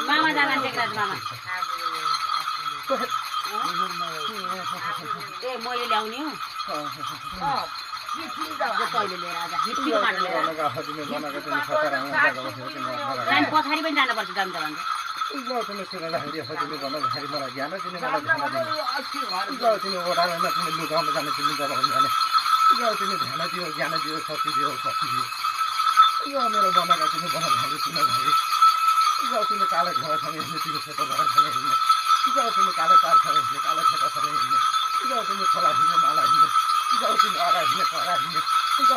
मामा जाना टेक्राज मामा ए मैले ल्याउने हो पहिले लिएर आजा मिट्टीको माटो लिएर पछाडि पनि जानुपर्छ जान्छ भन्छ तिमी सुनाउँदाखेरि तिमी भन्दाखेरि मलाई ज्ञान तिमी मलाई ध्यान दिनु तिमी ओडारमा तिमी लुगाउन जाने तिमी दबाउनु जाने तिमी ध्यान दियो ज्ञान दियो शक्ति दियो मेरो बनाएको तिमी बनाउँदाखेरि सुनाउँदाखेरि तिमी कालो घरसँग हिँड्ने तिमी सेतो घरसँग हिँड्ने तिमी कालो तारसँग हिँड्ने कालो खेतासँग हिँड्ने तिमी खोला हिँड्ने माला हिँड्ने तिमी अगा हिँड्ने करा हिँड्ने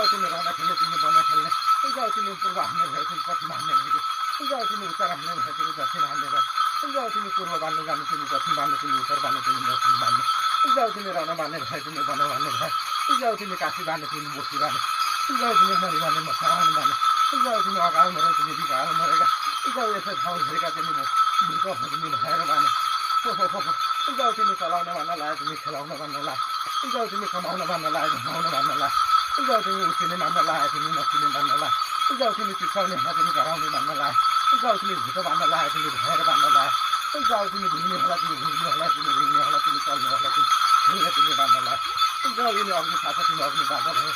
तिमी रौँडा खेल्ने तिमी बना खेल्ने तिमी पूर्व हान्ने भयो तिमी पश्चिम हान्ने भयो तिमी उत्तर हान्ने भयो तिमी दक्षिण हान्ने भयो तिमी पूर्व बाँध्नु जानु तिमी दक्षिण बाँध्नु तिमी उत्तर बाँध्नु तिमी दक्षिण बाँध्नु तिमी रौँडा बाँध्ने भयो तिमी बना बाँध्ने भयो तिमी काशी बाँध्ने तिमी बोकी बाँध्ने तिमी मरि बाँध्ने म सानो बाँध्ने तिमी अगाडि मऱ्यो तिमी बिगाएर मरेका यसो ठाउँ घेरेका तिमी भुर्क तिमी भएर बाँध्ने तिमी चलाउन भन्न लाग्यो तिमी खेलाउन भन्न लाग्यो तिमी कमाउन भन्न लाग्यो घुमाउन भन्न लाग्यो तिमी उसिने भन्न लाग्यो तिमी नसिने भन्न लाग्यो तिमी चिसाउने तिमी घराउने भन्न लाग्यो तिमी भुटो बाँध्न लाग्यो तिमी भएर बाँध्न लाग्यो तिमी घुम्ने होला तिमी घुम्ने होला तिमी घुम्ने होला तिमी चल्ने होला तिमी बाँध्न लाग्यो तिमी अग्नि थाहा छ तिमी अग्नि बाँध्न भयो